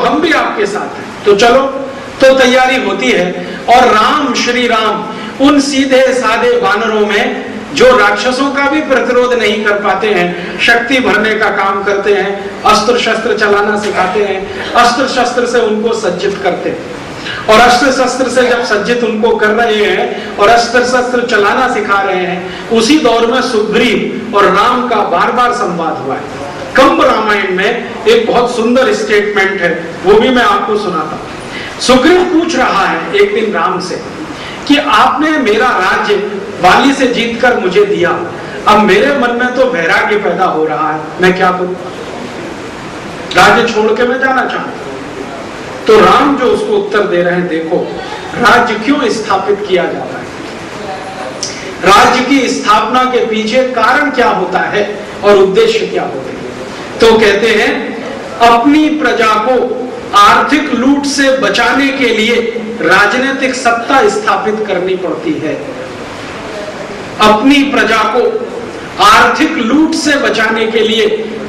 हम भी आपके साथ हैं, तो चलो। तो तैयारी होती है और राम, श्री राम उन सीधे साधे वानरों में जो राक्षसों का भी प्रतिरोध नहीं कर पाते हैं, शक्ति भरने का काम करते हैं, अस्त्र शस्त्र चलाना सिखाते हैं, अस्त्र शस्त्र से उनको सज्जित करते हैं। और अस्त्र शस्त्र से जब सज्जित उनको कर रहे हैं और अस्त्र शस्त्र चलाना सिखा रहे हैं, उसी दौर में सुग्रीव और राम का बार बार संवाद हुआ है। कंब रामायण में एक बहुत सुंदर स्टेटमेंट है, वो भी मैं आपको सुनाता हूं। सुग्रीव पूछ रहा है एक दिन राम से कि आपने मेरा राज्य वाली से जीतकर मुझे दिया, अब मेरे मन में तो वैराग्य पैदा हो रहा है, मैं क्या करूं? राज्य छोड़ के मैं जाना चाहता हूं। तो राम जो उसको उत्तर दे रहे हैं, देखो राज्य क्यों स्थापित किया जाता है, राज्य की स्थापना के पीछे कारण क्या होता है और उद्देश्य क्या होते हैं। तो कहते हैं अपनी प्रजा को आर्थिक लूट से बचाने के लिए राजनीतिक सत्ता स्थापित करनी पड़ती है। अपनी प्रजा को आर्थिक लूट से बचाने के लिए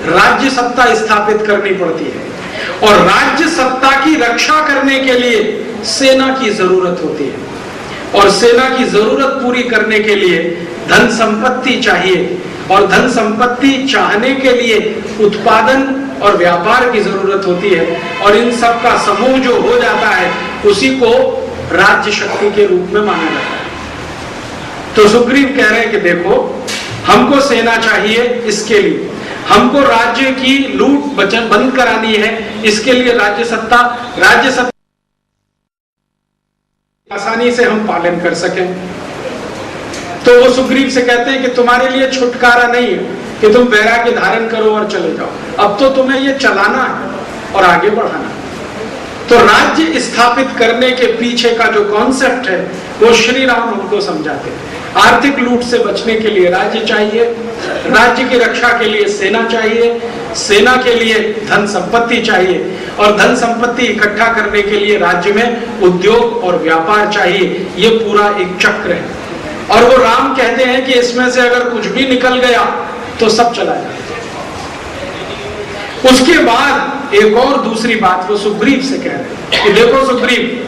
राज्य सत्ता स्थापित करनी पड़ती है और राज्य सत्ता की रक्षा करने के लिए सेना की जरूरत होती है और सेना की जरूरत पूरी करने के लिए धन संपत्ति चाहिए और धन संपत्ति चाहने के लिए उत्पादन और व्यापार की जरूरत होती है और इन सब का समूह जो हो जाता है उसी को राज्य शक्ति के रूप में माना जाता है। तो सुग्रीव कह रहे हैं कि देखो हमको सेना चाहिए, इसके लिए हमको राज्य की लूट बंद करानी है, इसके लिए राज्य सत्ता आसानी से हम पालन कर सकें। तो वो सुग्रीव से कहते हैं कि तुम्हारे लिए छुटकारा नहीं है कि तुम वैराग्य धारण करो और चले जाओ, अब तो तुम्हें ये चलाना है और आगे बढ़ाना है। तो राज्य स्थापित करने के पीछे का जो कॉन्सेप्ट है वो श्री राम उनको समझाते हैं। आर्थिक लूट से बचने के लिए राज्य चाहिए, राज्य की रक्षा के लिए सेना चाहिए, सेना के लिए धन संपत्ति चाहिए और धन संपत्ति इकट्ठा करने के लिए राज्य में उद्योग और व्यापार चाहिए। ये पूरा एक चक्र है और वो राम कहते हैं कि इसमें से अगर कुछ भी निकल गया तो सब चला जाए। उसके बाद एक और दूसरी बात वो सुग्रीव से कह रहे हैं कि देखो सुग्रीव,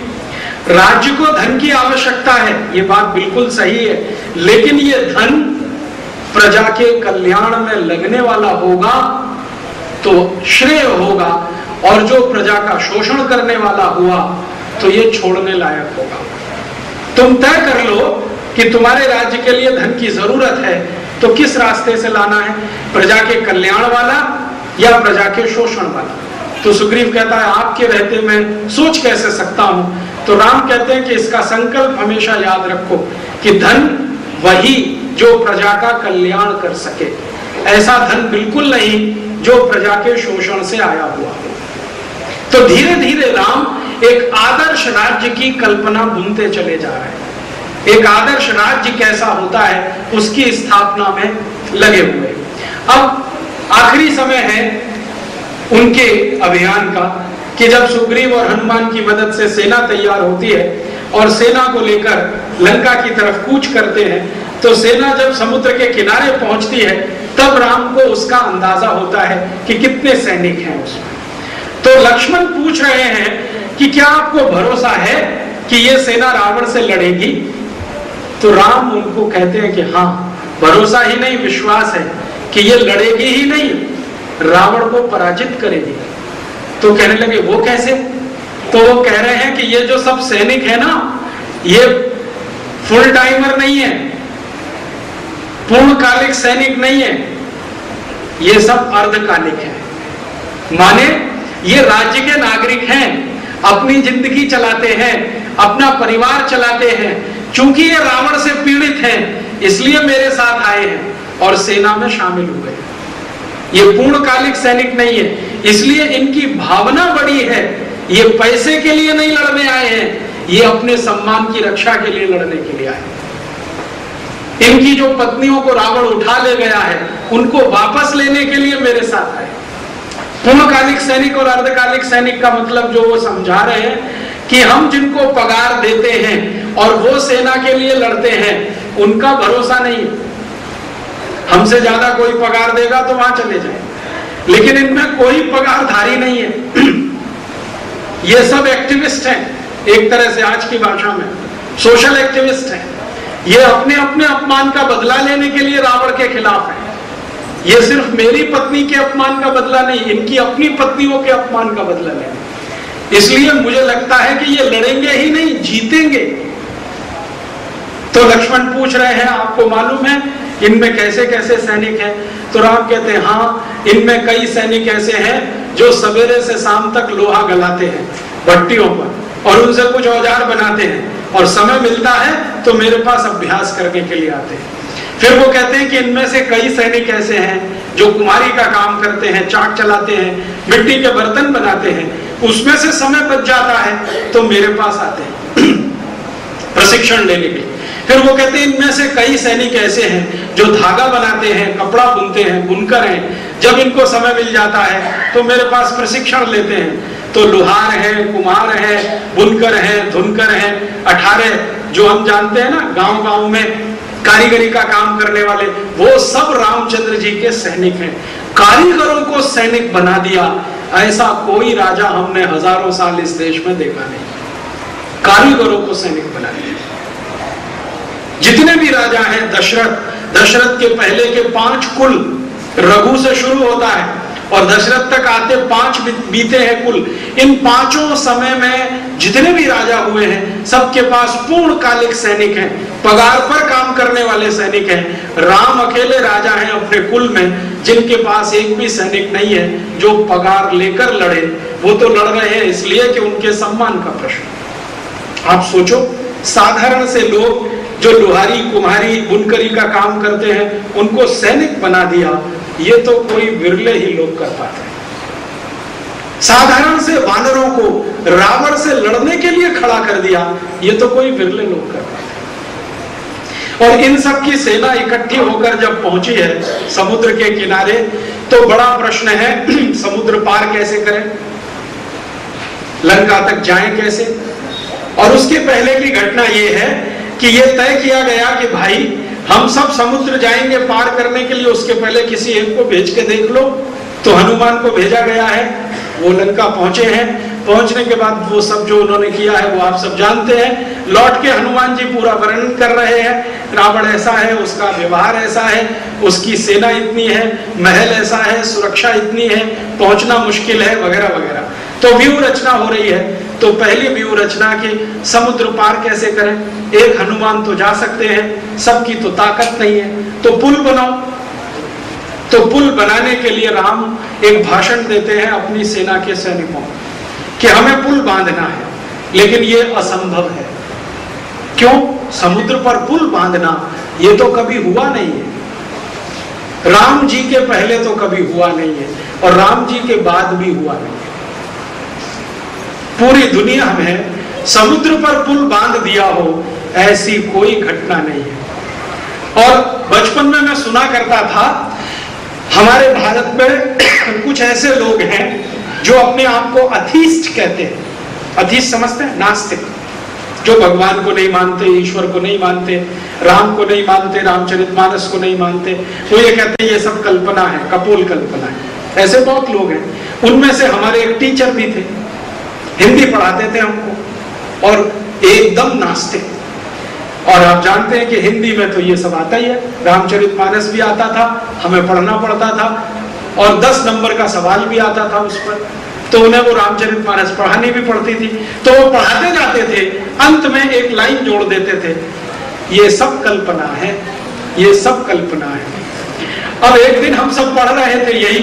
राज्य को धन की आवश्यकता है, ये बात बिल्कुल सही है, लेकिन ये धन प्रजा के कल्याण में लगने वाला होगा तो श्रेय होगा और जो प्रजा का शोषण करने वाला हुआ तो ये छोड़ने लायक होगा। तुम तय कर लो कि तुम्हारे राज्य के लिए धन की जरूरत है तो किस रास्ते से लाना है, प्रजा के कल्याण वाला या प्रजा के शोषण वाला। तो सुग्रीव कहता है आपके रहते मैं सोच कैसे सकता हूं। तो राम कहते हैं कि इसका संकल्प हमेशा याद रखो कि धन वही जो प्रजा का कल्याण कर सके, ऐसा धन बिल्कुल नहीं जो प्रजा के शोषण से आया हुआ। तो धीरे धीरे राम एक आदर्श राज्य की कल्पना बुनते चले जा रहे हैं। एक आदर्श राज्य कैसा होता है उसकी स्थापना में लगे हुए। अब आखिरी समय है उनके अभियान का कि जब सुग्रीव और हनुमान की मदद से सेना तैयार होती है और सेना को लेकर लंका की तरफ कूच करते हैं, तो सेना जब समुद्र के किनारे पहुंचती है तब राम को उसका अंदाजा होता है कि कितने सैनिक हैं उसमें। तो लक्ष्मण पूछ रहे हैं कि क्या आपको भरोसा है कि ये सेना रावण से लड़ेगी? तो राम उनको कहते हैं कि हाँ, भरोसा ही नहीं विश्वास है कि ये लड़ेगी ही नहीं, रावण को पराजित करेगी। तो कहने लगे वो कैसे? तो वो कह रहे हैं कि ये जो सब सैनिक है ना, ये फुल टाइमर नहीं है, पूर्णकालिक सैनिक नहीं है, ये सब अर्धकालिक है। माने ये राज्य के नागरिक हैं, अपनी जिंदगी चलाते हैं, अपना परिवार चलाते हैं। चूंकि ये रावण से पीड़ित हैं इसलिए मेरे साथ आए हैं और सेना में शामिल हुए। ये पूर्णकालिक सैनिक नहीं है, इसलिए इनकी भावना बड़ी है। ये पैसे के लिए नहीं लड़ने आए हैं, ये अपने सम्मान की रक्षा के लिए लड़ने के लिए आए हैं। इनकी जो पत्नियों को रावण उठा ले गया है उनको वापस लेने के लिए मेरे साथ आए। पूर्णकालिक सैनिक और अर्धकालिक सैनिक का मतलब जो वो समझा रहे हैं कि हम जिनको पगार देते हैं और वो सेना के लिए लड़ते हैं, उनका भरोसा नहीं है। हमसे ज्यादा कोई पगार देगा तो वहां चले जाए, लेकिन इनमें कोई पगारधारी नहीं है। ये सब एक्टिविस्ट हैं, एक तरह से आज की भाषा में सोशल एक्टिविस्ट हैं। ये अपने अपने अपमान का बदला लेने के लिए रावण के खिलाफ है। ये सिर्फ मेरी पत्नी के अपमान का बदला नहीं, इनकी अपनी पत्नियों के अपमान का बदला लेंगे। इसलिए मुझे लगता है कि ये लड़ेंगे ही नहीं, जीतेंगे। तो लक्ष्मण पूछ रहे हैं, आपको मालूम है इनमें कैसे कैसे सैनिक हैं? तो राम कहते हैं, हाँ, इनमें कई सैनिक ऐसे हैं जो सवेरे से शाम तक लोहा गलाते हैं भट्टियों पर और उनसे कुछ औजार बनाते हैं, और समय मिलता है तो मेरे पास अभ्यास करने के लिए आते हैं। फिर वो कहते हैं कि इनमें से कई सैनिक ऐसे हैं जो कुम्हारी का काम करते हैं, चाक चलाते हैं, मिट्टी के बर्तन बनाते हैं, उसमें से समय बच जाता है तो मेरे पास आते हैं प्रशिक्षण लेने के लिए। फिर वो कहते हैं इनमें से कई सैनिक ऐसे हैं जो धागा बनाते हैं, कपड़ा बुनते हैं, बुनकर हैं, जब इनको समय मिल जाता है तो मेरे पास प्रशिक्षण लेते हैं। तो लोहार हैं, कुम्हार हैं, बुनकर हैं, धुनकर हैं, 18 जो हम जानते हैं ना गांव गांव में कारीगरी का काम करने वाले, वो सब रामचंद्र जी के सैनिक हैं। कारीगरों को सैनिक बना दिया, ऐसा कोई राजा हमने हजारों साल इस देश में देखा नहीं। कारीगरों को सैनिक बना दिया। जितने भी राजा हैं, दशरथ के पहले के 5 कुल, रघु से शुरू होता है और दशरथ तक आते 5 बीते हैं कुल। इन 5 समय में जितने भी राजा हुए हैं सबके पास पूर्णकालिक सैनिक हैं, पगार पर काम करने वाले सैनिक हैं। राम अकेले राजा हैं अपने कुल में जिनके पास एक भी सैनिक नहीं है जो पगार लेकर लड़े। वो तो लड़ रहे हैं इसलिए कि उनके सम्मान का प्रश्न। आप सोचो, साधारण से लोग जो लोहारी, कुम्हारी, बुनकरी का काम करते हैं उनको सैनिक बना दिया, ये तो कोई विरले ही लोग कर पाते हैं। साधारण से वानरों को रावण से लड़ने के लिए खड़ा कर दिया, ये तो कोई विरले लोग कर पाते हैं। और इन सब की सेना इकट्ठी होकर जब पहुंची है समुद्र के किनारे, तो बड़ा प्रश्न है समुद्र पार कैसे करें, लंका तक जाएं कैसे। और उसके पहले की घटना यह है कि यह तय किया गया कि भाई हम सब समुद्र जाएंगे पार करने के लिए, उसके पहले किसी एक को भेज के देख लो। तो हनुमान को भेजा गया है, वो लंका पहुंचे हैं। पहुंचने के बाद वो सब जो उन्होंने किया है वो आप सब जानते हैं। लौट के हनुमान जी पूरा वर्णन कर रहे हैं, रावण ऐसा है, उसका व्यवहार ऐसा है, उसकी सेना इतनी है, महल ऐसा है, सुरक्षा इतनी है, पहुंचना मुश्किल है, वगैरह वगैरह। तो व्यूह रचना हो रही है। तो पहली व्यूह रचना की समुद्र पार कैसे करें, एक हनुमान तो जा सकते हैं, सबकी तो ताकत नहीं है, तो पुल बनाओ। तो पुल बनाने के लिए राम एक भाषण देते हैं अपनी सेना के सैनिकों कि हमें पुल बांधना है, लेकिन ये असंभव है। क्यों? समुद्र पर पुल बांधना ये तो कभी हुआ नहीं है। राम जी के पहले तो कभी हुआ नहीं है और राम जी के बाद भी हुआ नहीं है। पूरी दुनिया में समुद्र पर पुल बांध दिया हो ऐसी कोई घटना नहीं है। और बचपन में मैं सुना करता था, हमारे भारत में कुछ ऐसे लोग हैं जो अपने आप को अथीस्ट कहते हैं। अथीस्ट समझते हैं? नास्तिक, जो भगवान को नहीं मानते, ईश्वर को नहीं मानते, राम को नहीं मानते, रामचरितमानस को नहीं मानते। वो ये कहते हैं ये सब कल्पना है, कपोल कल्पना है। ऐसे बहुत लोग हैं। उनमें से हमारे एक टीचर भी थे, हिंदी पढ़ाते थे हमको, और एकदम नास्तिक। और आप जानते हैं कि हिंदी में तो ये सब आता ही है, रामचरितमानस भी आता था, हमें पढ़ना पड़ता था, और 10 नंबर का सवाल भी आता था उस पर। तो उन्हें वो रामचरितमानस पढ़ानी भी पड़ती थी। तो वो पढ़ाते जाते थे, अंत में एक लाइन जोड़ देते थे, ये सब कल्पना है, ये सब कल्पना है। अब एक दिन हम सब पढ़ रहे थे यही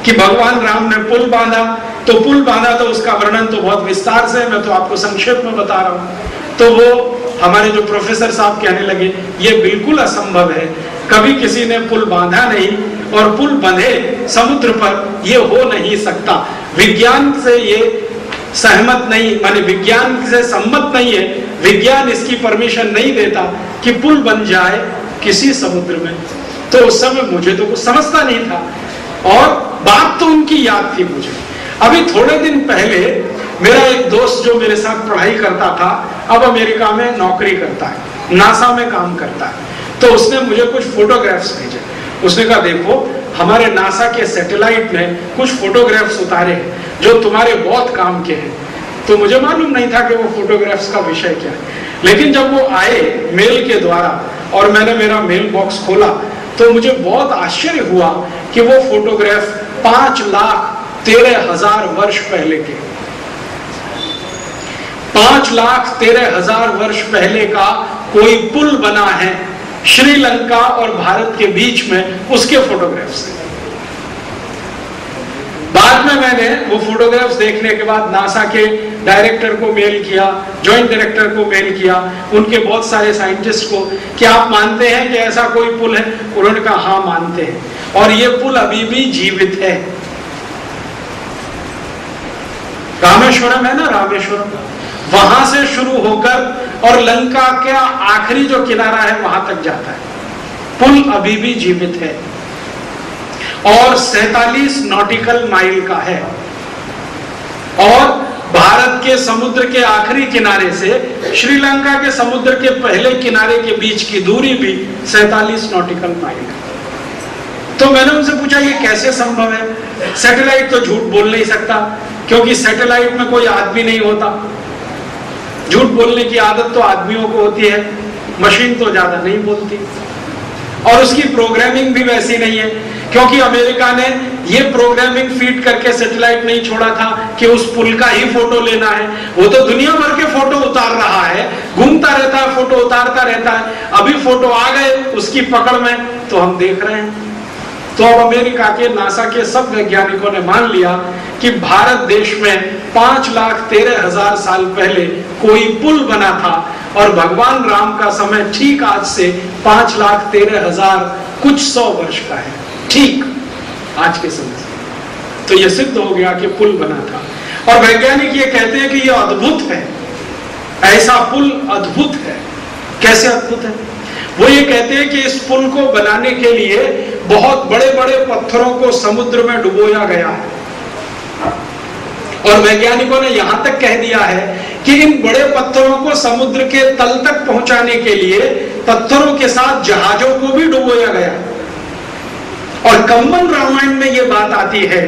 कि भगवान राम ने पुल बांधा। तो पुल बांधा तो उसका वर्णन तो बहुत विस्तार से, मैं तो आपको संक्षेप में बता रहा हूं। तो वो हमारे जो प्रोफेसर साहब कहने लगे ये बिल्कुल असंभव है, कभी किसी ने पुल बांधा नहीं, और पुल बंधे समुद्र पर ये हो नहीं सकता। विज्ञान से ये सहमत नहीं, माने विज्ञान से सम्मत नहीं है, विज्ञान इसकी परमिशन नहीं देता कि पुल बन जाए किसी समुद्र में। तो उस समय मुझे तो कुछ समझता नहीं था, और बात तो उनकी याद थी मुझे। अभी थोड़े दिन पहले मेरा एक दोस्त जो मेरे साथ पढ़ाई करता था, अब अमेरिका में नौकरी करता है, नासा में काम करता है। तो उसने मुझे कुछ फोटोग्राफ्स भेजे। उसने कहा देखो हमारे नासा के सैटेलाइट ने कुछ फोटोग्राफ्स उतारे हैं जो तुम्हारे बहुत काम के हैं। तो मुझे मालूम नहीं था कि वो फोटोग्राफ्स का विषय क्या है। लेकिन जब वो आए मेल के द्वारा और मैंने मेरा मेल बॉक्स खोला तो मुझे बहुत आश्चर्य हुआ कि वो फोटोग्राफ 5,13,000 वर्ष पहले के, 5,13,000 वर्ष पहले का कोई पुल बना है श्रीलंका और भारत के बीच में, उसके फोटोग्राफ्स हैं। बाद में मैंने वो फोटोग्राफ्स देखने के बाद नासा के डायरेक्टर को मेल किया, जॉइंट डायरेक्टर को मेल किया, उनके बहुत सारे साइंटिस्ट को, कि आप मानते हैं कि ऐसा कोई पुल है? उन्होंने कहा हाँ मानते हैं, और ये पुल अभी भी जीवित है। रामेश्वरम है ना, रामेश्वरम, वहां से शुरू होकर और लंका का आखिरी जो किनारा है वहां तक जाता है। पुल अभी भी जीवित है और 47 नॉटिकल माइल का है, और भारत के समुद्र के आखिरी किनारे से श्रीलंका के समुद्र के पहले किनारे के बीच की दूरी भी 47 नॉटिकल माइल है। तो मैंने उनसे पूछा ये कैसे संभव है? सैटेलाइट तो झूठ बोल नहीं सकता, क्योंकि सैटेलाइट में कोई आदमी नहीं होता। झूठ बोलने की आदत तो आदमियों को होती है, मशीन तो ज्यादा नहीं बोलती, और उसकी प्रोग्रामिंग भी वैसी नहीं है, क्योंकि अमेरिका ने ये प्रोग्रामिंग फीड करके सैटेलाइट नहीं छोड़ा था कि उस पुल का ही फोटो लेना है। वो तो दुनिया भर के फोटो उतार रहा है, घूमता रहता है, फोटो उतारता रहता है। अभी फोटो आ गए उसकी पकड़ में तो हम देख रहे हैं। तो अब अमेरिका के नासा के सब वैज्ञानिकों ने मान लिया कि भारत देश में 5,13,000 साल पहले कोई पुल बना था, और भगवान राम का समय ठीक आज से 5,13,000 कुछ 100 वर्ष का है, ठीक आज के समय से। तो यह सिद्ध हो गया कि पुल बना था, और वैज्ञानिक ये कहते हैं कि यह अद्भुत है, ऐसा पुल अद्भुत है। कैसे अद्भुत है? वो ये कहते हैं कि इस पुल को बनाने के लिए बहुत बड़े बड़े पत्थरों को समुद्र में डुबोया गया है, और वैज्ञानिकों ने यहां तक कह दिया है कि इन बड़े पत्थरों को समुद्र के तल तक पहुंचाने के लिए पत्थरों के साथ जहाजों को भी डुबोया गया। और कंबन रामायण में यह बात आती है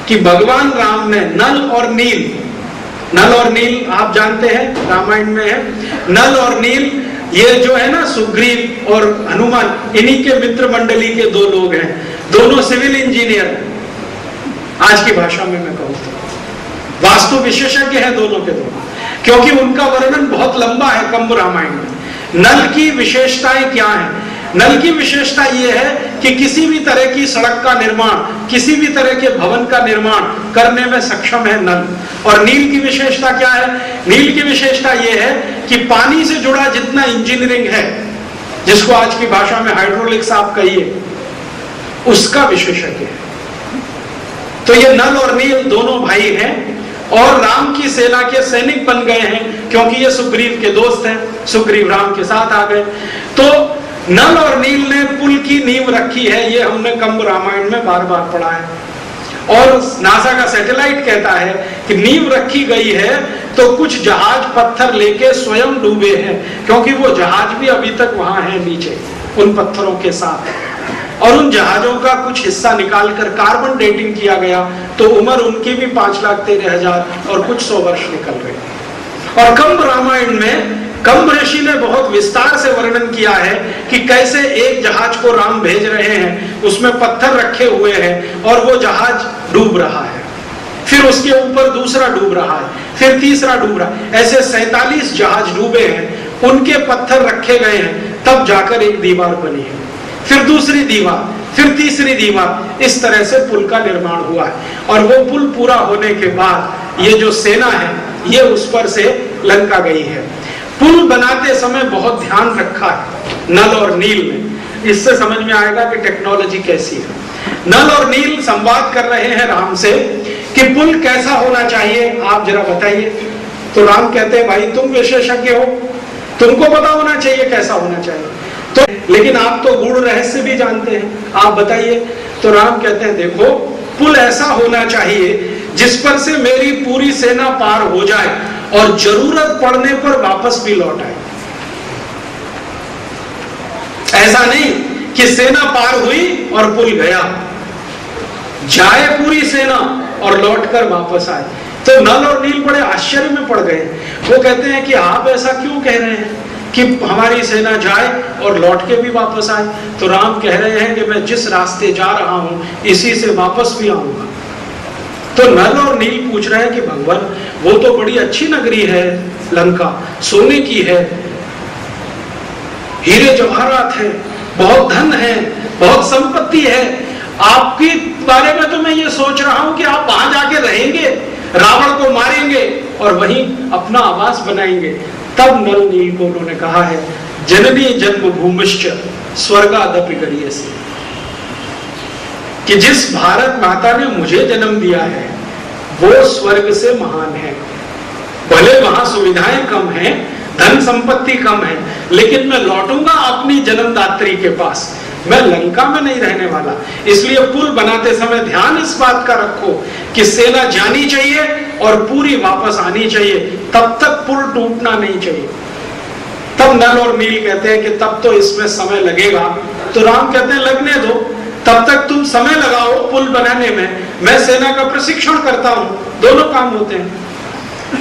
कि भगवान राम ने नल और नील, नल और नील आप जानते हैं रामायण में है, नल और नील ये जो है ना सुग्रीव और हनुमान, इन्हीं के मित्र मंडली के दो लोग हैं, दोनों सिविल इंजीनियर, आज की भाषा में मैं कहूँ तो वास्तु विशेषज्ञ हैं दोनों के दोनों, क्योंकि उनका वर्णन बहुत लंबा है कंब रामायण में। नल की विशेषताएं क्या हैं? नल की विशेषता यह है कि किसी भी तरह की सड़क का निर्माण, किसी भी तरह के भवन का निर्माण करने में सक्षम है नल। और नील की विशेषता क्या है? नील की विशेषता यह है कि पानी से जुड़ा जितना इंजीनियरिंग है, जिसको आज की भाषा में हाइड्रोलिक्स आप कहिए, उसका विशेषज्ञ है। तो ये नल और नील दोनों भाई हैं, और राम की सेना के सैनिक बन गए हैं, क्योंकि ये सुग्रीव के दोस्त हैं, सुग्रीव राम के साथ आ गए। तो नल और नील ने पुल की नींव रखी है, ये हमने कंब रामायण में बार बार पढ़ा है। और नासा का सैटेलाइट कहता है कि नींव रखी गई है, तो कुछ जहाज पत्थर लेके स्वयं डूबे हैं, क्योंकि वो जहाज भी अभी तक वहां है नीचे उन पत्थरों के साथ, और उन जहाजों का कुछ हिस्सा निकालकर कार्बन डेटिंग किया गया, तो उम्र उनकी भी 5,13,000 और कुछ 100 वर्ष निकल गए। और कंब रामायण में कंब ऋषि ने बहुत विस्तार से वर्णन किया है कि कैसे एक जहाज को राम भेज रहे हैं, उसमें पत्थर रखे हुए हैं और वो जहाज डूब रहा है, फिर उसके ऊपर दूसरा डूब रहा है, फिर तीसरा डूब रहा है, ऐसे 47 जहाज डूबे हैं, उनके पत्थर रखे गए हैं, तब जाकर एक दीवार बनी है, फिर दूसरी दीवार, फिर तीसरी दीवार, इस तरह से पुल का निर्माण हुआ है। और वो पुल पूरा होने के बाद ये जो सेना है ये उस पर से लंका गई है। पुल बनाते समय बहुत ध्यान रखा है नल और नील ने, इससे समझ में आएगा कि टेक्नोलॉजी कैसी है। नल और नील संवाद कर रहे हैं राम से कि पुल कैसा होना चाहिए, आप जरा बताइए। तो राम कहते हैं भाई तुम विशेषज्ञ हो, तुमको पता होना चाहिए कैसा होना चाहिए, तो लेकिन आप तो गूढ़ रहस्य भी जानते हैं, आप बताइए। तो राम कहते हैं देखो पुल ऐसा होना चाहिए जिस पर से मेरी पूरी सेना पार हो जाए और जरूरत पड़ने पर वापस भी लौट आए। ऐसा नहीं कि सेना पार हुई और पुल गया, जाए पूरी सेना और लौटकर वापस आए, तो नल और नील बड़े आश्चर्य में पड़ गए। वो कहते हैं कि आप ऐसा क्यों कह रहे हैं कि हमारी सेना जाए और लौट के भी वापस आए? तो राम कह रहे हैं कि मैं जिस रास्ते जा रहा हूं इसी से वापस भी आऊंगा। तो नल और नील पूछ रहे हैं कि भगवान, वो तो बड़ी अच्छी नगरी है लंका, सोने की है, हीरे जवाहरात है, बहुत धन है, बहुत संपत्ति है, आपके बारे में तो मैं ये सोच रहा हूं कि आप वहां जाके रहेंगे, रावण को मारेंगे और वहीं अपना आवास बनाएंगे। तब नल नील को उन्होंने कहा है, जननी जन्म भूमिश्च स्वर्गादपि गरीयसी, कि जिस भारत माता ने मुझे जन्म दिया है वो स्वर्ग से महान है। भले वहां सुविधाएं कम हैं, धन संपत्ति कम है, लेकिन मैं लौटूंगा अपनी जन्मदात्री के पास, मैं लंका में नहीं रहने वाला। इसलिए पुल बनाते समय ध्यान इस बात का रखो कि सेना जानी चाहिए और पूरी वापस आनी चाहिए, तब तक पुल टूटना नहीं चाहिए। तब नल और नील कहते हैं कि तब तो इसमें समय लगेगा। तो राम कहते हैं लगने दो, तब तक तुम समय लगाओ पुल बनाने में, मैं सेना का प्रशिक्षण करता हूं, दोनों काम होते हैं।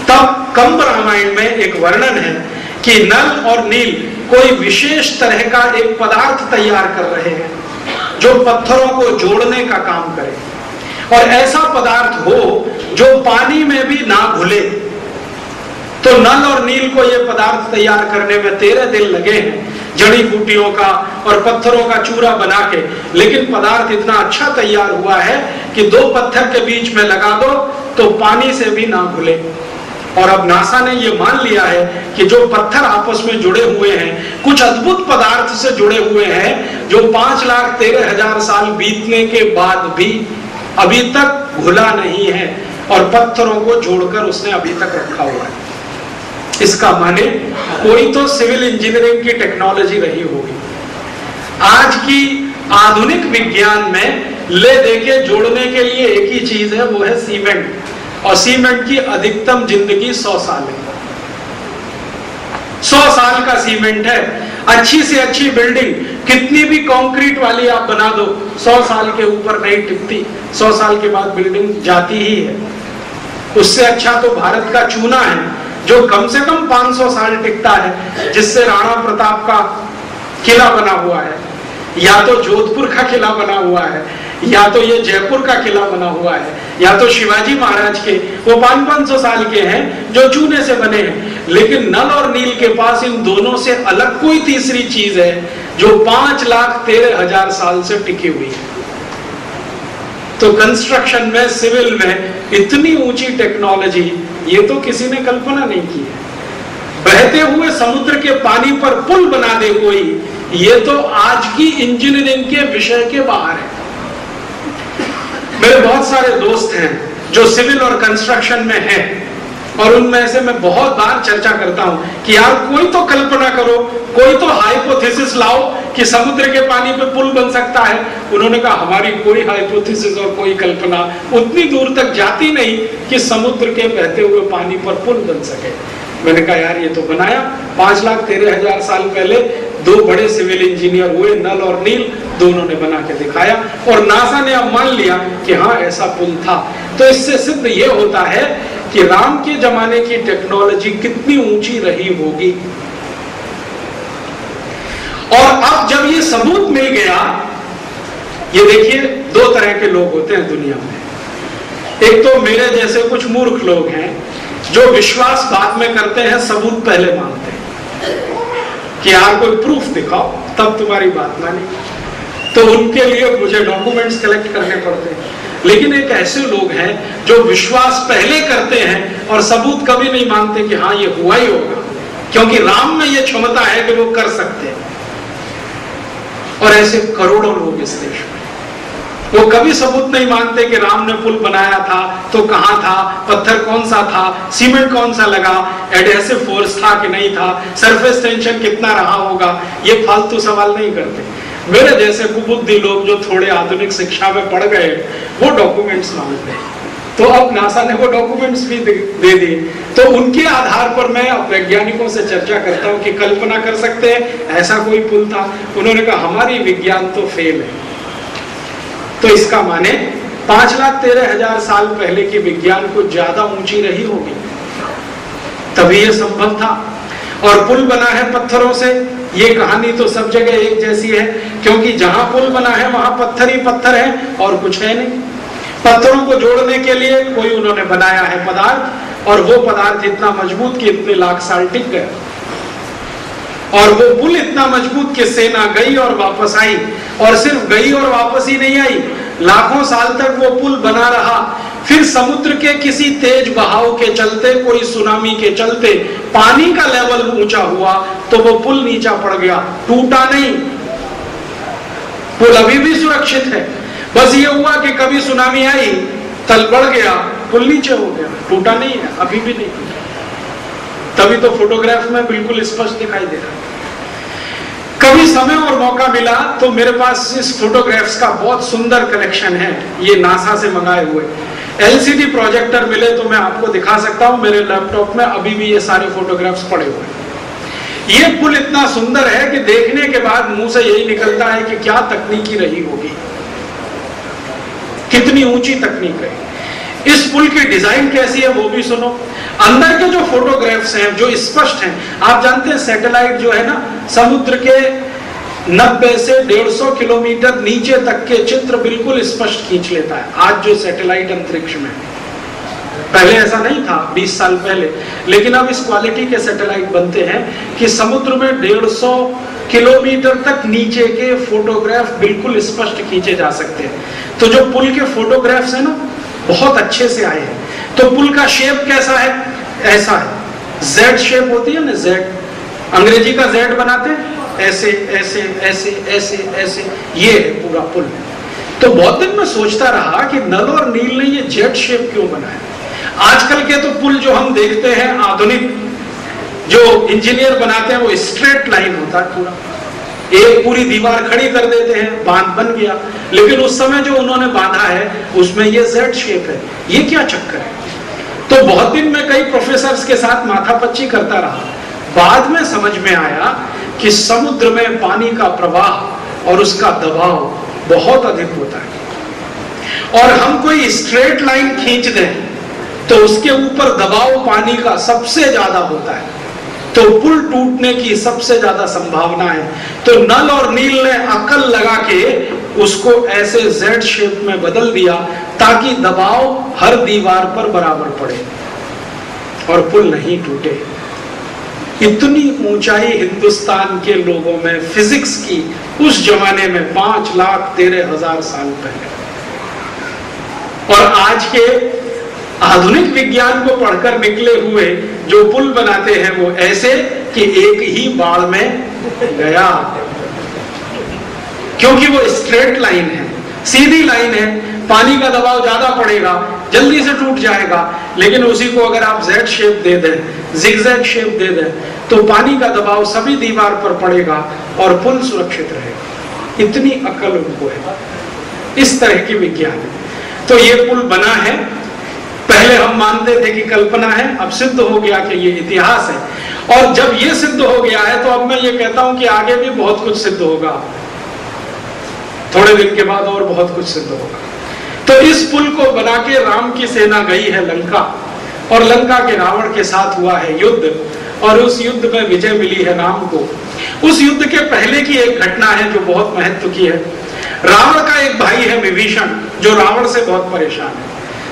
तब कंब रामायण में एक वर्णन है कि नल और नील कोई विशेष तरह का एक पदार्थ तैयार कर रहे हैं जो पत्थरों को जोड़ने का काम करे, और ऐसा पदार्थ हो जो पानी में भी ना घुले। तो नल और नील को यह पदार्थ तैयार करने में 13 दिन लगे हैं, जड़ी बूटियों का और पत्थरों का चूरा बना के, लेकिन पदार्थ इतना अच्छा तैयार हुआ है कि 2 पत्थर के बीच में लगा दो तो पानी से भी ना घुले। और अब नासा ने यह मान लिया है कि जो पत्थर आपस में जुड़े हुए हैं कुछ अद्भुत पदार्थ से जुड़े हुए हैं जो 5,13,000 साल बीतने के बाद भी अभी तक घुला नहीं है, और पत्थरों को जोड़कर उसने अभी तक रखा हुआ है। इसका माने कोई तो सिविल इंजीनियरिंग की टेक्नोलॉजी रही होगी। आज की आधुनिक विज्ञान में ले दे के जोड़ने के लिए एक ही चीज है, वो है सीमेंट, और सीमेंट की अधिकतम जिंदगी 100 साल है। 100 साल का सीमेंट है। अच्छी से अच्छी बिल्डिंग कितनी भी कंक्रीट वाली आप बना दो, 100 साल के ऊपर नहीं टिकती, 100 साल के बाद बिल्डिंग जाती ही है। उससे अच्छा तो भारत का चूना है जो कम से कम 500 साल टिकता है, जिससे राणा प्रताप का किला बना हुआ है, या तो जोधपुर का किला बना हुआ है, या तो ये जयपुर का किला बना हुआ है, या तो शिवाजी महाराज के, वो 500-500 साल के हैं जो चूने से बने हैं। लेकिन नल और नील के पास इन दोनों से अलग कोई तीसरी चीज है जो 5,13,000 साल से टिकी हुई है। तो कंस्ट्रक्शन में, सिविल में इतनी ऊंची टेक्नोलॉजी ये तो किसी ने कल्पना नहीं की है। बहते हुए समुद्र के पानी पर पुल बना दे कोई, ये तो आज की इंजीनियरिंग के विषय के बाहर है। मेरे बहुत सारे दोस्त हैं जो सिविल और कंस्ट्रक्शन में हैं, और उनमें से मैं बहुत बार चर्चा करता हूं कि यार कोई तो कल्पना करो, कोई तो हाइपोथेसिस लाओ कि समुद्र के पानी पे पुल बन सकता है। उन्होंने कहा हमारी कोई हाइपोथेसिस और कोई कल्पना उतनी दूर तक जाती नहीं कि समुद्र के बहते हुए पानी पर पुल बन सके। मैंने कहा यार ये तो बनाया 5,13,000 साल पहले 2 बड़े सिविल इंजीनियर हुए, नल और नील, दोनों ने बना के दिखाया, और नासा ने अब मान लिया कि हाँ ऐसा पुल था। तो इससे सिद्ध ये होता है कि राम के जमाने की टेक्नोलॉजी कितनी ऊंची रही होगी। और अब जब ये सबूत मिल गया, ये देखिए 2 तरह के लोग होते हैं दुनिया में। एक तो मेरे जैसे कुछ मूर्ख लोग हैं जो विश्वास बाद में करते हैं, सबूत पहले मानते हैं कि यार कोई प्रूफ दिखाओ तब तुम्हारी बात मानी। तो उनके लिए मुझे डॉक्यूमेंट्स कलेक्ट करने पड़ते हैं। लेकिन एक ऐसे लोग हैं जो विश्वास पहले करते हैं और सबूत कभी नहीं मानते कि हाँ ये हुआ ही होगा, क्योंकि राम में ये क्षमता है कि वो कर सकते हैं। और ऐसे करोड़ों लोग इस देश में, वो कभी सबूत नहीं मानते कि राम ने पुल बनाया था तो कहां था, पत्थर कौन सा था, सीमेंट कौन सा लगा, एडहेसिव फोर्स था कि नहीं था, सरफेस टेंशन कितना रहा होगा, ये फालतू सवाल नहीं करते। मेरे जैसे कुबुद्धि लोग जो थोड़े आधुनिक शिक्षा में पढ़ गए, वो डॉक्यूमेंट्स मांगते हैं। तो अब नासा ने वो डॉक्यूमेंट्स भी दे दिए। तो उनके आधार पर मैं वैज्ञानिकों से चर्चा करता हूं कि कल्पना कर सकते हैं ऐसा कोई पुल था। उन्होंने कहा हमारी विज्ञान तो फेल है। तो इसका माने 5,13,000 साल पहले की विज्ञान को ज्यादा ऊंची रही होगी, तभी यह संभव था। और पुल बना है पत्थरों से, ये कहानी तो सब जगह एक जैसी है, क्योंकि जहां पुल बना है वहां पत्थर ही पत्थर है और कुछ है नहीं। पत्थरों को जोड़ने के लिए कोई उन्होंने बनाया है पदार्थ, और वो पदार्थ इतना मजबूत कि इतने लाख साल टिक गया। और वो पुल इतना मजबूत कि सेना गई और वापस आई, और सिर्फ गई और वापस ही नहीं आई, लाखों साल तक वो पुल बना रहा। फिर समुद्र के किसी तेज बहाव के चलते, कोई सुनामी के चलते पानी का लेवल ऊंचा हुआ तो वो पुल नीचा पड़ गया, टूटा नहीं। पुल अभी भी सुरक्षित है, बस ये हुआ कि कभी सुनामी आई, तल बढ़ गया, पुल नीचे हो गया, टूटा नहीं है, अभी भी नहीं टूटा। तभी तो फोटोग्राफ में बिल्कुल स्पष्ट दिखाई दे रहा है। कभी समय और मौका मिला तो मेरे पास इस फोटोग्राफ्स का बहुत सुंदर कलेक्शन है, ये नासा से मंगाए हुए। एलसीडी प्रोजेक्टर मिले तो मैं आपको दिखा सकता हूं, मेरे लैपटॉप में अभी भी ये सारे फोटोग्राफ्स पड़े हुए हैं। ये पुल इतना सुंदर है कि देखने के बाद मुंह से यही निकलता है कि क्या तकनीकी रही होगी, कितनी ऊंची तकनीक रही। इस पुल की डिजाइन कैसी है वो भी सुनो। अंदर के जो फोटोग्राफ्स हैं जो स्पष्ट हैं, आप जानते हैं सैटेलाइट जो है ना, समुद्र के 90 से 150 किलोमीटर नीचे तक के चित्र बिल्कुल स्पष्ट खींच लेता है। आज जो सैटेलाइट अंतरिक्ष में, पहले ऐसा नहीं था 20 साल पहले, लेकिन अब इस क्वालिटी के सैटेलाइट बनते हैं कि समुद्र में 150 किलोमीटर तक नीचे के फोटोग्राफ बिल्कुल स्पष्ट खींचे जा सकते हैं। तो जो पुल के फोटोग्राफ्स है ना, बहुत अच्छे से आए हैं। तो पुल का शेप कैसा है? ऐसा है, जेड शेप होती है ना, जेड, अंग्रेजी का जेड बनाते हैं, ऐसे ऐसे ऐसे ऐसे ऐसे, ये है पूरा पुल। तो बहुत दिन में सोचता रहा कि नल और नील ने ये जेड शेप क्यों बनाया। आजकल के तो पुल जो हम देखते हैं आधुनिक जो इंजीनियर बनाते हैं वो स्ट्रेट लाइन होता है, पूरा एक पूरी दीवार खड़ी कर देते हैं, बांध बन गया। लेकिन उस समय जो उन्होंने बांधा है उसमें ये जेड शेप है, ये क्या चक्कर है? तो बहुत दिन में कई प्रोफेसर्स के साथ माथापच्ची करता रहा। बाद में समझ में आया कि समुद्र में पानी का प्रवाह और उसका दबाव बहुत अधिक होता है, और हम कोई स्ट्रेट लाइन खींच दें तो उसके ऊपर दबाव पानी का सबसे ज्यादा होता है, तो पुल टूटने की सबसे ज्यादा संभावना है। तो नल और नील ने अकल लगा के उसको ऐसे जेड शेप में बदल दिया ताकि दबाव हर दीवार पर बराबर पड़े और पुल नहीं टूटे। इतनी ऊंचाई हिंदुस्तान के लोगों में फिजिक्स की उस जमाने में 5,13,000 साल पहले, और आज के आधुनिक विज्ञान को पढ़कर निकले हुए जो पुल बनाते हैं वो ऐसे कि एक ही बाड़ में गया, क्योंकि वो स्ट्रेट लाइन है, सीधी लाइन है, पानी का दबाव ज्यादा पड़ेगा, जल्दी से टूट जाएगा। लेकिन उसी को अगर आप जेड शेप दे दें, जिगजैग शेप दे दें, तो पानी का दबाव सभी दीवार पर पड़ेगा और पुल सुरक्षित रहेगा। इतनी अकल उनको है, इस तरह की विज्ञान है। तो ये पुल बना है, पहले हम मानते थे कि कल्पना है, अब सिद्ध हो गया कि ये इतिहास है। और जब ये सिद्ध हो गया है तो अब मैं ये कहता हूं कि आगे भी बहुत कुछ सिद्ध होगा, थोड़े दिन के बाद और बहुत कुछ सिद्ध होगा। तो इस पुल को बना के राम की सेना गई है लंका, और लंका के रावण के साथ हुआ है युद्ध, और उस युद्ध में विजय मिली है राम को। उस युद्ध के पहले की एक घटना है जो बहुत महत्व की है। रावण का एक भाई है विभीषण, जो रावण से बहुत परेशान है।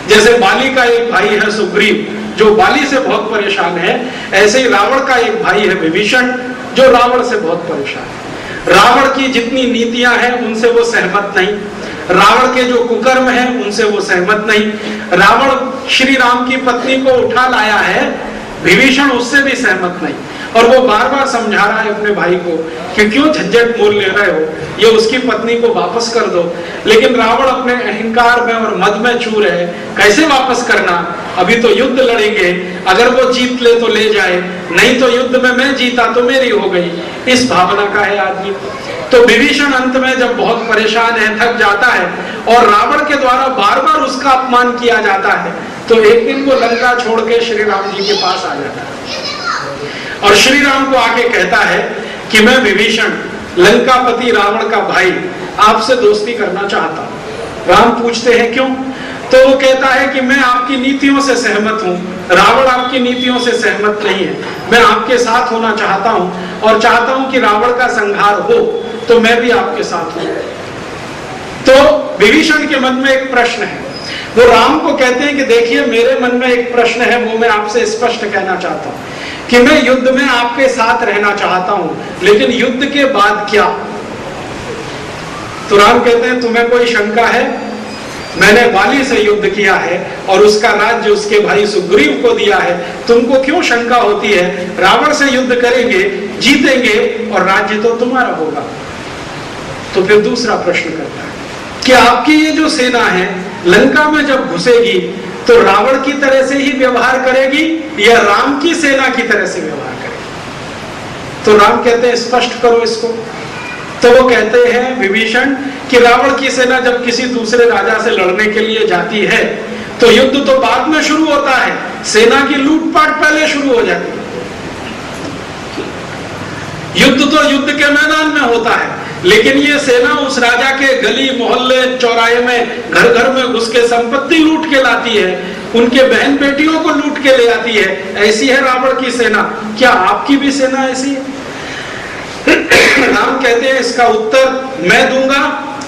जैसे बाली का एक भाई है सुग्रीव, जो बाली से बहुत परेशान है, ऐसे ही रावण का एक भाई है विभीषण, जो रावण से बहुत परेशान है। रावण की जितनी नीतियां हैं उनसे वो सहमत नहीं, रावण के जो कुकर्म हैं उनसे वो सहमत नहीं। रावण श्री राम की पत्नी को उठा लाया है, विभीषण उससे भी सहमत नहीं, और वो बार बार समझा रहा है अपने भाई को कि क्यों झंझट मोल ले रहे हो, ये उसकी पत्नी को वापस कर दो। लेकिन रावण अपने अहंकार में और मद में चूर है, कैसे वापस करना, अभी तो युद्ध लड़ेंगे, अगर वो जीत ले तो ले जाए, नहीं तो युद्ध में मैं जीता तो मेरी हो गई, इस भावना का है आदमी। तो विभीषण अंत में जब बहुत परेशान है, थक जाता है, और रावण के द्वारा बार बार उसका अपमान किया जाता है, तो एक दिन वो लंका छोड़ के श्री राम जी के पास आ जाता है, और श्री राम को आके कहता है कि मैं विभीषण, लंकापति रावण का भाई, आपसे दोस्ती करना चाहता हूं। राम पूछते हैं क्यों? तो वो कहता है कि मैं आपकी नीतियों से सहमत हूं, रावण आपकी नीतियों से सहमत नहीं है, मैं आपके साथ होना चाहता हूं और चाहता हूं कि रावण का संहार हो, तो मैं भी आपके साथ हूं। तो विभीषण के मन में एक प्रश्न है, वो राम को कहते हैं कि देखिए मेरे मन में एक प्रश्न है, वो मैं आपसे स्पष्ट कहना चाहता हूं कि मैं युद्ध में आपके साथ रहना चाहता हूं, लेकिन युद्ध के बाद क्या? तो राम कहते हैं तुम्हें कोई शंका है? मैंने बाली से युद्ध किया है और उसका राज्य उसके भाई सुग्रीव को दिया है, तुमको क्यों शंका होती है? रावण से युद्ध करेंगे, जीतेंगे और राज्य तो तुम्हारा होगा। तो फिर दूसरा प्रश्न करता है कि आपकी ये जो सेना है लंका में जब घुसेगी तो रावण की तरह से ही व्यवहार करेगी या राम की सेना की तरह से व्यवहार करेगी? तो राम कहते हैं स्पष्ट करो इसको। तो वो कहते हैं विभीषण कि रावण की सेना जब किसी दूसरे राजा से लड़ने के लिए जाती है तो युद्ध तो बाद में शुरू होता है, सेना की लूटपाट पहले शुरू हो जाती है। युद्ध तो युद्ध के मैदान में होता है, लेकिन ये सेना उस राजा के गली मोहल्ले चौराहे में घर घर में घुस के संपत्ति लूट के लाती है, उनके बहन बेटियों को लूट के ले आती है। ऐसी है रावण की सेना। क्या आपकी भी सेना ऐसी है? राम कहते हैं इसका उत्तर मैं दूंगा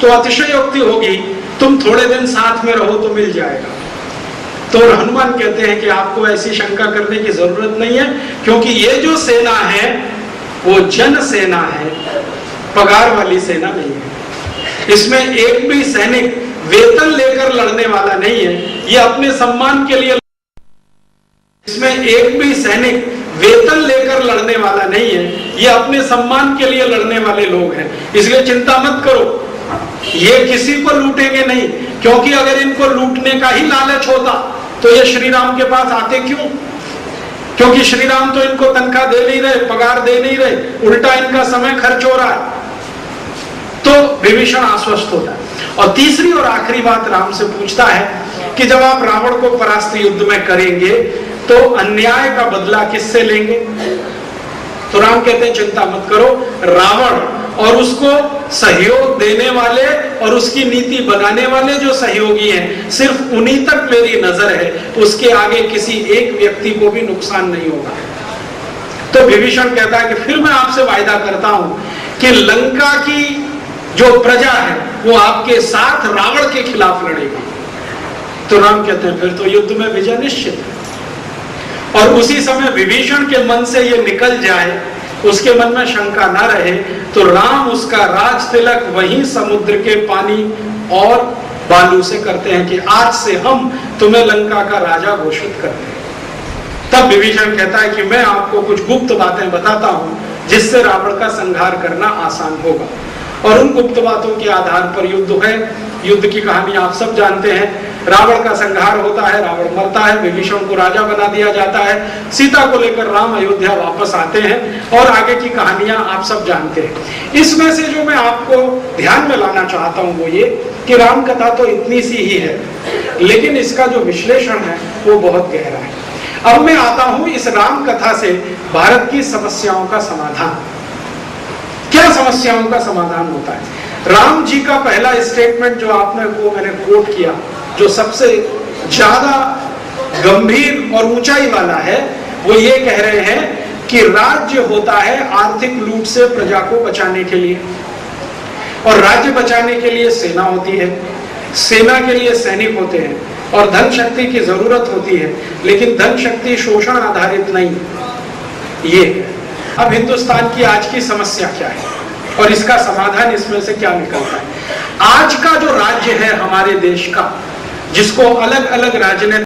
तो अतिशयोक्ति होगी, तुम थोड़े दिन साथ में रहो तो मिल जाएगा। तो हनुमान कहते हैं कि आपको ऐसी शंका करने की जरूरत नहीं है, क्योंकि ये जो सेना है वो जन सेना है, पगार वाली सेना नहीं है। इसमें एक भी सैनिक वेतन लेकर लड़ने वाला नहीं है, ये अपने सम्मान के लिए, इसमें एक भी सैनिक वेतन लेकर लड़ने वाला नहीं है, ये अपने सम्मान के लिए लड़ने वाले लोग हैं। इसलिए चिंता मत करो, ये किसी को लूटेंगे नहीं, क्योंकि अगर इनको लूटने का ही लालच होता तो ये श्री राम के पास आते क्यों? क्योंकि श्री राम तो इनको तनख्वाह दे नहीं रहे, पगार दे नहीं रहे, उल्टा इनका समय खर्च हो रहा है। तो विभीषण आश्वस्त होता है। और तीसरी और आखिरी बात राम से पूछता है कि जब आप रावण को परास्त युद्ध में करेंगे तो अन्याय का बदला किससे लेंगे? तो राम कहते हैं चिंता मत करो, रावण और उसको सहयोग देने वाले और उसकी नीति बनाने वाले जो सहयोगी हैं, सिर्फ उन्हीं तक मेरी नजर है, उसके आगे किसी एक व्यक्ति को भी नुकसान नहीं होगा। तो विभीषण कहता है कि फिर मैं आपसे वायदा करता हूं कि लंका की जो प्रजा है वो आपके साथ रावण के खिलाफ लड़ेगी। तो राम कहते हैं फिर तो युद्ध में विजय निश्चित है। और उसी समय विभीषण के मन से ये निकल जाए, उसके मन में शंका ना रहे, तो राम उसका राज तिलक वहीं समुद्र के पानी और बालू से करते हैं कि आज से हम तुम्हें लंका का राजा घोषित करते हैं। तब विभीषण कहता है कि मैं आपको कुछ गुप्त बातें बताता हूं जिससे रावण का संहार करना आसान होगा। और उन गुप्त बातों के आधार पर युद्ध है। युद्ध की कहानी आप सब जानते हैं। रावण का संहार होता है, रावण मरता है, विभीषण को राजा बना दिया जाता है, सीता को लेकर राम अयोध्या वापस आते हैं और आगे की कहानियां आप सब जानते हैं। इसमें से जो मैं आपको ध्यान में लाना चाहता हूं वो ये कि राम कथा तो इतनी सी ही है, लेकिन इसका जो विश्लेषण है वो बहुत गहरा है। अब मैं आता हूं इस राम कथा से भारत की समस्याओं का समाधान। क्या समस्याओं का समाधान होता है? राम जी का पहला स्टेटमेंट जो आपने को मैंने कोट किया, जो सबसे ज्यादा गंभीर और ऊंचाई वाला है, वो ये कह रहे हैं कि राज्य होता है आर्थिक लूट से प्रजा को बचाने के लिए, और राज्य बचाने के लिए सेना होती है, सेना के लिए सैनिक होते हैं, और धन शक्ति की जरूरत होती है, लेकिन धन शक्ति शोषण आधारित नहीं। ये अब हिंदुस्तान की आज की समस्या क्या है और इसका समाधान इसमें से क्या निकलता है? आज का जो राज्य है हमारे देश का, जिसको अलग अलग राजनीतिक